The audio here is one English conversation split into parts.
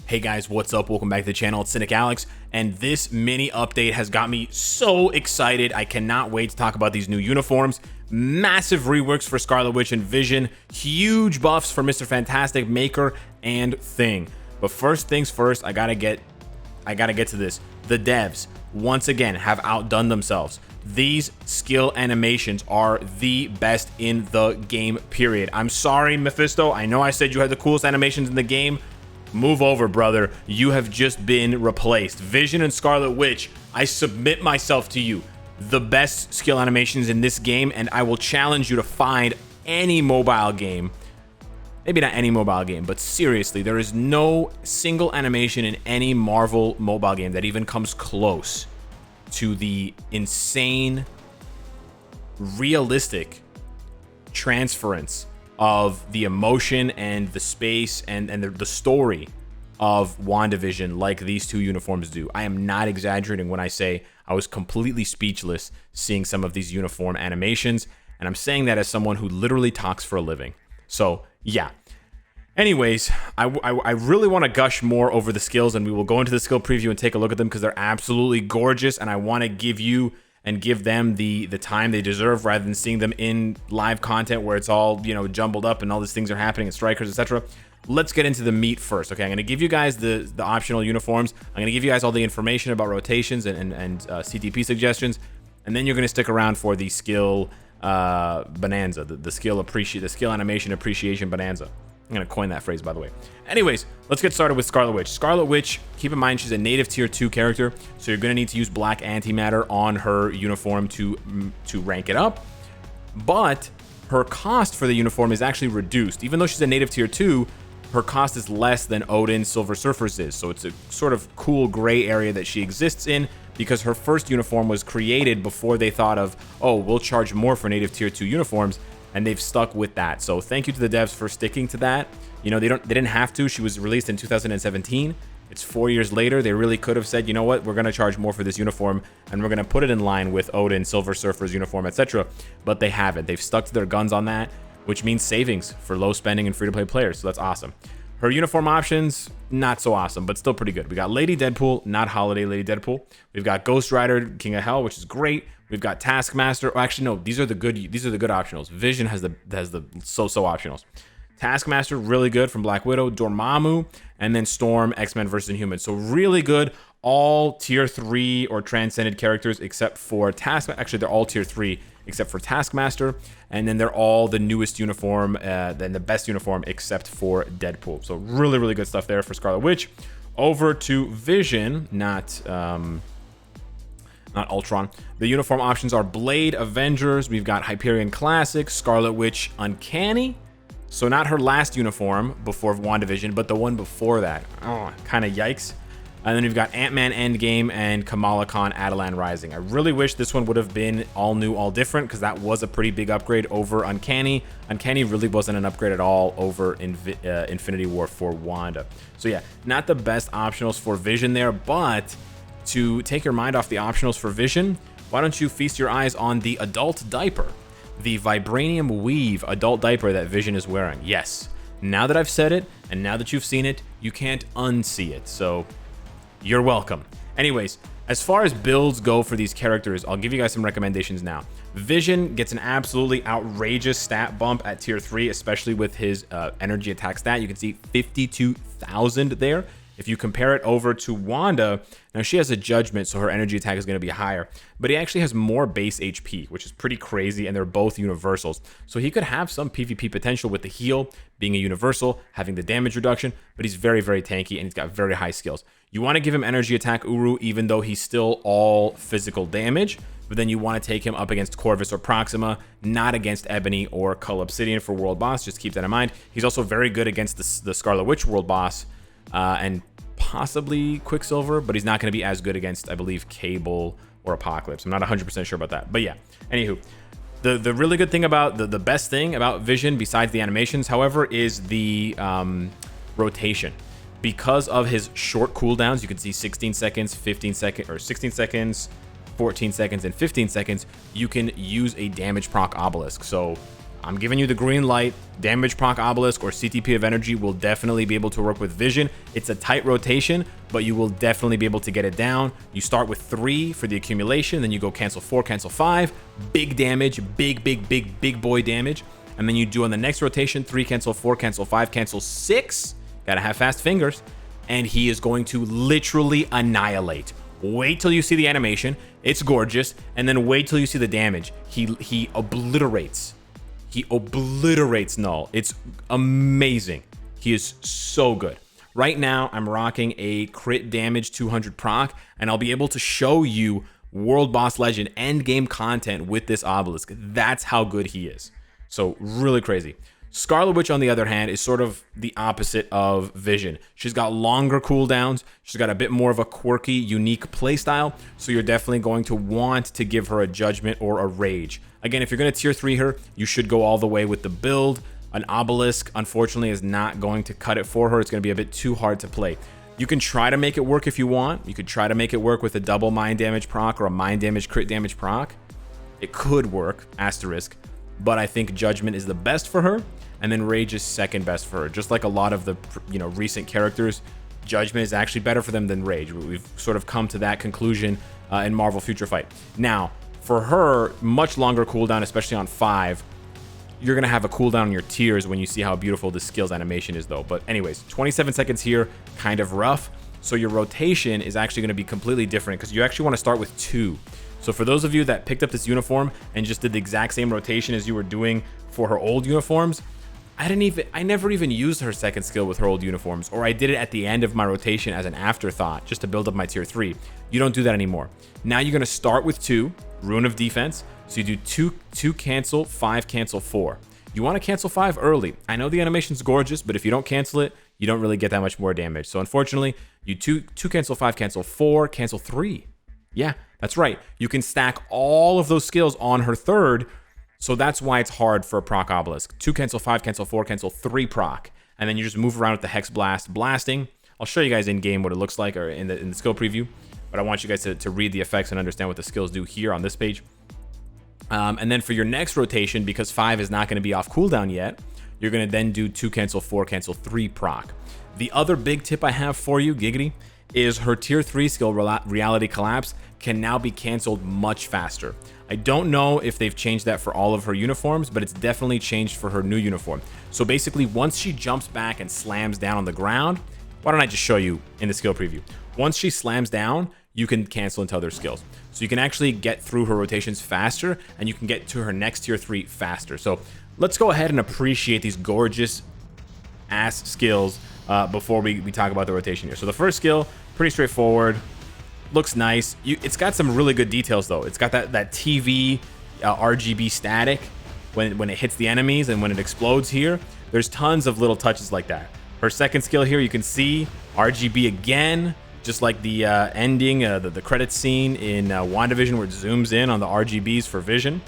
Hey guys, what's up? Welcome back to the channel. It's Cynicalex, and this mini update has got me so excited. I cannot wait to talk about these new uniforms. Massive reworks for Scarlet Witch and Vision, huge buffs for Mr. Fantastic, Maker, and Thing. But first things first, I gotta get to this. The devs, once again, have outdone themselves. These skill animations are the best in the game, period. I'm sorry, Mephisto. I know I said you had the coolest animations in the game. Move over, brother. You have just been replaced. Vision and Scarlet Witch, I submit myself to you. The best skill animations in this game, and I will challenge you to find any mobile game. Maybe not any mobile game, but seriously, there is no single animation in any Marvel mobile game that even comes close to the insane, realistic transference of the emotion and the space and the story of WandaVision like these two uniforms do. I am not exaggerating when I say I was completely speechless seeing some of these uniform animations, and I'm saying that as someone who literally talks for a living. So yeah. Anyways, I really want to gush more over the skills, and we will go into the skill preview and take a look at them because they're absolutely gorgeous, and I want to give you and give them the time they deserve rather than seeing them in live content where it's all, you know, jumbled up and all these things are happening and strikers, etc. Let's get into the meat first. Okay, I'm going to give you guys the optional uniforms. I'm going to give you guys all the information about rotations and CTP suggestions, and then you're going to stick around for the skill bonanza, the skill animation appreciation bonanza. I'm going to coin that phrase, by the way. Anyways, let's get started with Scarlet Witch. Scarlet Witch, keep in mind, she's a native tier 2 character, so you're going to need to use black antimatter on her uniform to rank it up. But her cost for the uniform is actually reduced. Even though she's a native tier 2, her cost is less than Odin Silver Surfer's is. So it's a sort of cool gray area that she exists in because her first uniform was created before they thought of, oh, we'll charge more for native tier 2 uniforms. And they've stuck with that. So thank you to the devs for sticking to that. You know, they didn't have to. She was released in 2017. It's 4 years later. They really could have said, you know what, we're going to charge more for this uniform and we're going to put it in line with Odin, Silver Surfer's uniform, etc. But they haven't. They've stuck to their guns on that, which means savings for low spending and free to play players. So that's awesome. Her uniform options, not so awesome, but still pretty good. We got Lady Deadpool, not Holiday Lady Deadpool. We've got Ghost Rider, King of Hell, which is great. We've got Taskmaster. Oh, actually, no, these are the good optionals. Vision has the so-so optionals. Taskmaster, really good from Black Widow. Dormammu, and then Storm, X-Men vs. Inhumans. So really good. All tier 3 or transcended characters except for Taskmaster. Actually, they're all tier 3 except for Taskmaster. And then they're all the newest uniform, then the best uniform except for Deadpool. So really, really good stuff there for Scarlet Witch. Over to Vision, not Ultron. The uniform options are Blade, Avengers. We've got Hyperion Classic, Scarlet Witch Uncanny. So not her last uniform before WandaVision, but the one before that. Oh, kind of yikes. And then we've got Ant-Man Endgame and Kamala Khan Adelan Rising. I really wish this one would have been all new, all different, because that was a pretty big upgrade over Uncanny. Uncanny really wasn't an upgrade at all over Infinity War for Wanda. So yeah, not the best optionals for Vision there, but to take your mind off the optionals for Vision, why don't you feast your eyes on the adult diaper, the vibranium weave adult diaper that Vision is wearing. Yes, now that I've said it and now that you've seen it, you can't unsee it, so you're welcome. Anyways, as far as builds go for these characters, I'll give you guys some recommendations now. Vision gets an absolutely outrageous stat bump at tier 3, especially with his energy attack stat. You can see 52,000 there. If you compare it over to Wanda, now she has a judgment, so her energy attack is going to be higher, but he actually has more base HP, which is pretty crazy, and they're both universals. So he could have some PvP potential with the heal being a universal, having the damage reduction, but he's very, very tanky, and he's got very high skills. You want to give him energy attack Uru, even though he's still all physical damage, but then you want to take him up against Corvus or Proxima, not against Ebony or Cull Obsidian for World Boss. Just keep that in mind. He's also very good against the Scarlet Witch World Boss, and possibly Quicksilver, but he's not going to be as good against, I believe, Cable or Apocalypse. I'm not 100% sure about that, but yeah. Anywho, the really good thing about the best thing about Vision, besides the animations, however, is the rotation. Because of his short cooldowns, you can see 16 seconds, 15 seconds, or 16 seconds, 14 seconds, and 15 seconds. You can use a damage proc obelisk. So I'm giving you the green light. Damage proc obelisk or CTP of energy will definitely be able to work with vision. It's a tight rotation, but you will definitely be able to get it down. You start with 3 for the accumulation, then you go cancel 4, cancel 5. Big damage, big boy damage. And then you do on the next rotation 3, cancel 4, cancel 5, cancel 6. Gotta have fast fingers. And he is going to literally annihilate. Wait till you see the animation. It's gorgeous. And then wait till you see the damage. He obliterates. He obliterates Null. It's amazing. He is so good. Right now, I'm rocking a crit damage 200 proc, and I'll be able to show you World Boss Legend end game content with this obelisk. That's how good he is. So really crazy. Scarlet Witch, on the other hand, is sort of the opposite of Vision. She's got longer cooldowns. She's got a bit more of a quirky, unique playstyle. So you're definitely going to want to give her a Judgment or a Rage. Again, if you're going to tier 3 her, you should go all the way with the build. An Obelisk, unfortunately, is not going to cut it for her. It's going to be a bit too hard to play. You can try to make it work if you want. You could try to make it work with a double mind damage proc or a mind damage crit damage proc. It could work, asterisk. But I think Judgment is the best for her, and then Rage is second best for her. Just like a lot of the recent characters, Judgment is actually better for them than Rage. We've sort of come to that conclusion in Marvel Future Fight. Now, for her, much longer cooldown, especially on 5. You're going to have a cooldown on your tiers when you see how beautiful the skills animation is, though. But anyways, 27 seconds here, kind of rough. So your rotation is actually going to be completely different because you actually want to start with 2. So for those of you that picked up this uniform and just did the exact same rotation as you were doing for her old uniforms, I never even used her second skill with her old uniforms, or I did it at the end of my rotation as an afterthought just to build up my tier 3. You don't do that anymore. Now you're going to start with 2, Rune of Defense. So you do 2 cancel, 5 cancel, 4. You want to cancel 5 early. I know the animation's gorgeous, but if you don't cancel it, you don't really get that much more damage. So unfortunately, you 2 cancel, 5 cancel, 4 cancel, 3. Yeah, that's right. You can stack all of those skills on her third. So that's why it's hard for a proc obelisk. 2 cancel, 5 cancel, 4 cancel, 3 proc. And then you just move around with the Hex Blast blasting. I'll show you guys in game what it looks like, or in the skill preview. But I want you guys to read the effects and understand what the skills do here on this page. And then for your next rotation, because 5 is not going to be off cooldown yet, you're going to then do 2 cancel, 4 cancel, 3 proc. The other big tip I have for you, Giggity, is her tier 3 skill, Reality Collapse, can now be canceled much faster. I don't know if they've changed that for all of her uniforms, but it's definitely changed for her new uniform. So basically, once she jumps back and slams down on the ground, why don't I just show you in the skill preview? Once she slams down, you can cancel into other skills. So you can actually get through her rotations faster, and you can get to her next tier 3 faster. So let's go ahead and appreciate these gorgeous ass skills before we talk about the rotation here. So the first skill, pretty straightforward. Looks nice. It's got some really good details, though. It's got that TV RGB static when it hits the enemies and when it explodes here. There's tons of little touches like that. Her second skill here, you can see RGB again, just like the ending, the credits scene in WandaVision, where it zooms in on the RGBs for Vision.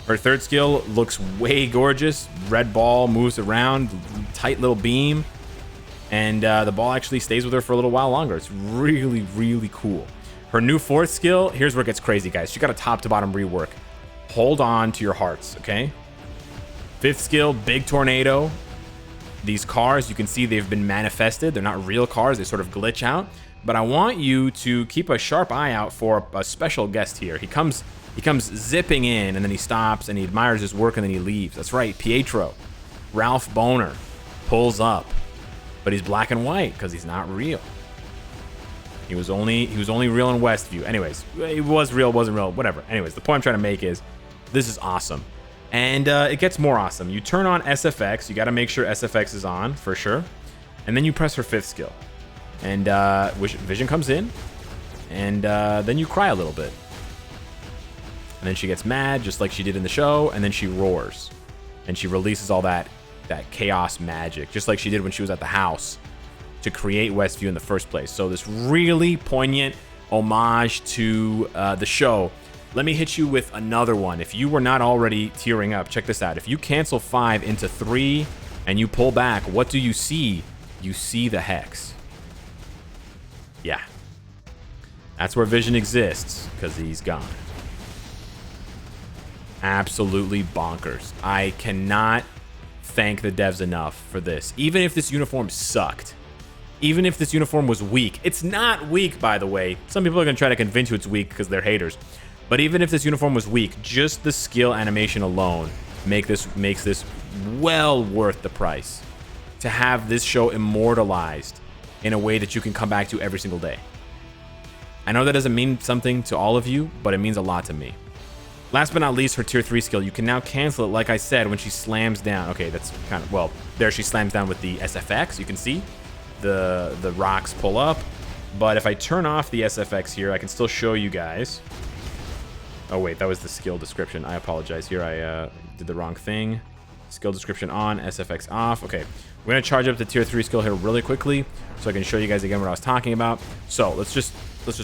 Her third skill looks way gorgeous. Red ball moves around, tight little beam, and the ball actually stays with her for a little while longer. It's really, really cool. Her new fourth skill, here's where it gets crazy, guys. She got a top to bottom rework. Hold on to your hearts, okay? Fifth skill, big tornado. These cars, you can see they've been manifested. They're not real cars. They sort of glitch out. But I want you to keep a sharp eye out for a special guest here. He comes zipping in, and then he stops, and he admires his work, and then he leaves. That's right, Pietro. Ralph Boner pulls up. But he's black and white because he's not real. He was only real in Westview. Anyways, it was real, wasn't real, whatever. Anyways, the point I'm trying to make is this is awesome. And it gets more awesome. You turn on SFX. You got to make sure SFX is on for sure. And then you press her fifth skill. And Vision comes in. And then you cry a little bit. And then she gets mad, just like she did in the show. And then she roars. And she releases all that chaos magic, just like she did when she was at the house to create Westview in the first place. So this really poignant homage to the show. Let me hit you with another one. If you were not already tearing up, check this out. If you cancel 5 into 3 and you pull back, what do you see? You see the Hex. Yeah. That's where Vision exists, because he's gone. absolutely bonkers. I cannot thank the devs enough for this. Even if this uniform sucked, even if this uniform was weak, it's not weak, by the way. Some people are going to try to convince you it's weak because they're haters. But even if this uniform was weak, just the skill animation alone makes this well worth the price to have this show immortalized in a way that you can come back to every single day. I know that doesn't mean something to all of you, but it means a lot to me. Last but not least, her tier 3 skill. You can now cancel it, like I said, when she slams down. Okay, that's kind of, well, there she slams down with the SFX. You can see the rocks pull up. But if I turn off the SFX here, I can still show you guys. Oh, wait, that was the skill description. I apologize. Here I did the wrong thing. Skill description on, SFX off. Okay, we're going to charge up the tier 3 skill here really quickly so I can show you guys again what I was talking about. So let's just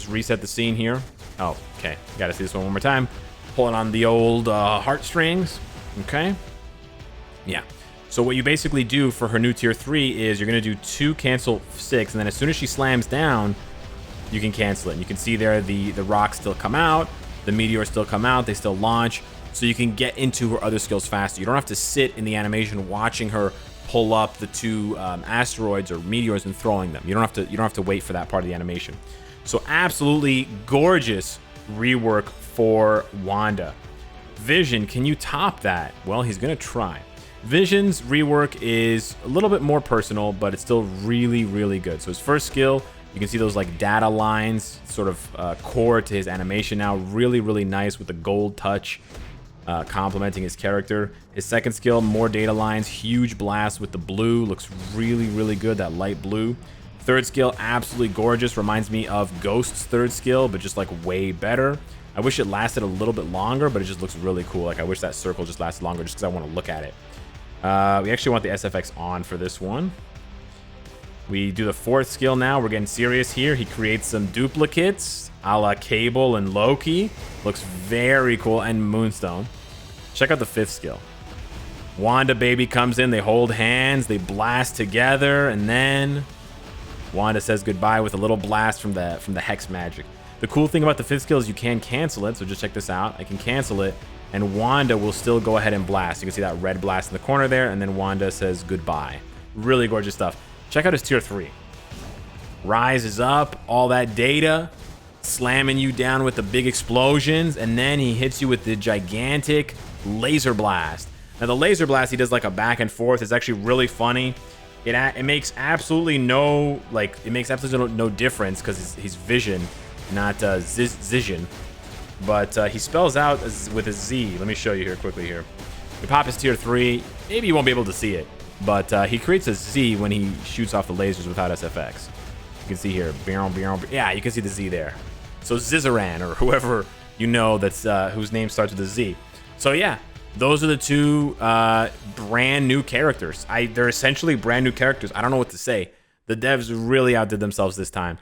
reset the scene here. Oh, okay. Got to see this one more time. Pulling on the old heartstrings. Okay. Yeah. So what you basically do for her new tier 3 is you're going to do 2 cancel 6, and then as soon as she slams down, you can cancel it. And you can see there the rocks still come out, the meteors still come out, they still launch, so you can get into her other skills faster. You don't have to sit in the animation watching her pull up the 2 asteroids or meteors and throwing them. You don't have to wait for that part of the animation. So absolutely gorgeous rework for Wanda. Vision, can you top that? Well, he's gonna try. Vision's rework is a little bit more personal, but it's still really, really good. So his first skill, you can see those like data lines sort of core to his animation now. Really, really nice with the gold touch complementing his character. His second skill, more data lines, huge blast with the blue. Looks really, really good, that light blue. Third skill, absolutely gorgeous. Reminds me of Ghost's third skill, but just like way better. I wish it lasted a little bit longer, but it just looks really cool. Like I wish that circle just lasted longer just because I want to look at it. We actually want the SFX on for this one. We do the fourth skill now. We're getting serious here. He creates some duplicates a la Cable and Loki. Looks very cool. And Moonstone. Check out the fifth skill. Wanda baby comes in. They hold hands. They blast together. And then Wanda says goodbye with a little blast from the Hex magic. The cool thing about the fifth skill is you can cancel it. So just check this out. I can cancel it. And Wanda will still go ahead and blast. You can see that red blast in the corner there. And then Wanda says goodbye. Really gorgeous stuff. Check out his tier 3. Rises up, all that data, slamming you down with the big explosions, and then he hits you with the gigantic laser blast. Now the laser blast, he does like a back and forth. It's actually really funny. It makes absolutely no difference because he's Vision, not Zision. But he spells out with a Z. Let me show you here quickly here. We pop his tier 3. Maybe you won't be able to see it. But he creates a Z when he shoots off the lasers without SFX. You can see here. Yeah, you can see the Z there. So Zizaran, or whoever you know that's whose name starts with a Z. So yeah, those are the 2 brand new characters. They're essentially brand new characters. I don't know what to say. The devs really outdid themselves this time.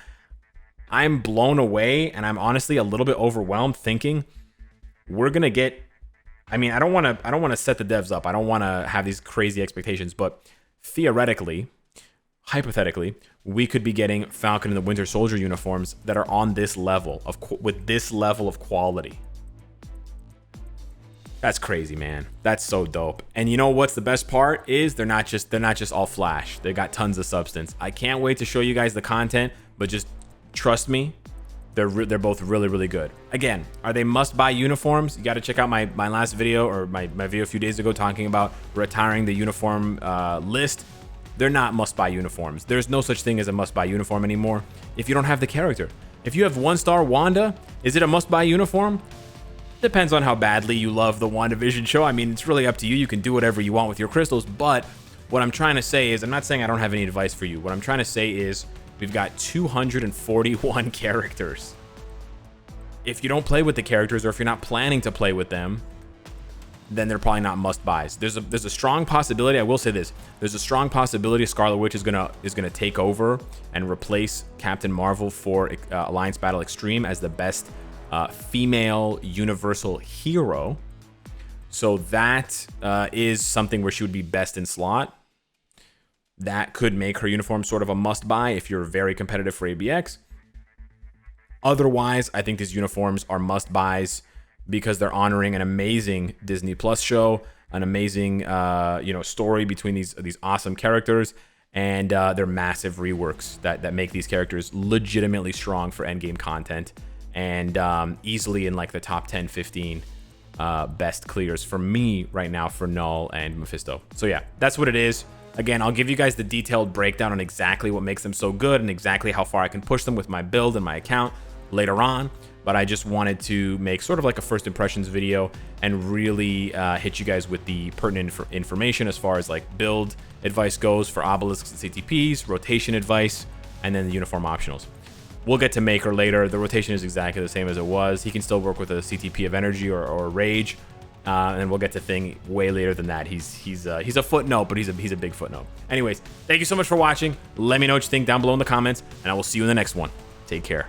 I'm blown away, and I'm honestly a little bit overwhelmed thinking we're going to get... I mean, I don't want to set the devs up. I don't want to have these crazy expectations, but theoretically, hypothetically, we could be getting Falcon and the Winter Soldier uniforms that are on this level with this level of quality. That's crazy, man. That's so dope. And you know what's the best part is they're not just all flash. They got tons of substance. I can't wait to show you guys the content, but just trust me. They're both really, really good. Again, are they must-buy uniforms? You got to check out my last video, or my video a few days ago talking about retiring the uniform list. They're not must-buy uniforms. There's no such thing as a must-buy uniform anymore if you don't have the character. If you have 1-star Wanda, is it a must-buy uniform? Depends on how badly you love the WandaVision show. I mean, it's really up to you. You can do whatever you want with your crystals, but what I'm trying to say is, I'm not saying I don't have any advice for you. What I'm trying to say is, we've got 241 characters. If you don't play with the characters, or if you're not planning to play with them, then they're probably not must-buys. There's a strong possibility. I will say this: there's a strong possibility Scarlet Witch is gonna take over and replace Captain Marvel for Alliance Battle Extreme as the best female universal hero. So that is something where she would be best in slot. That could make her uniform sort of a must-buy if you're very competitive for ABX. Otherwise, I think these uniforms are must-buys because they're honoring an amazing Disney Plus show, an amazing story between these awesome characters, and they're massive reworks that make these characters legitimately strong for endgame content, and easily in like the top 10, 15 best clears for me right now for Null and Mephisto. So yeah, that's what it is. Again, I'll give you guys the detailed breakdown on exactly what makes them so good and exactly how far I can push them with my build and my account later on. But I just wanted to make sort of like a first impressions video and really hit you guys with the pertinent information as far as like build advice goes for obelisks and CTPs, rotation advice, and then the uniform optionals. We'll get to Maker later. The rotation is exactly the same as it was. He can still work with a CTP of energy or rage. And we'll get to Thing way later than that. He's a footnote, but he's a big footnote. Anyways, thank you so much for watching. Let me know what you think down below in the comments, and I will see you in the next one. Take care.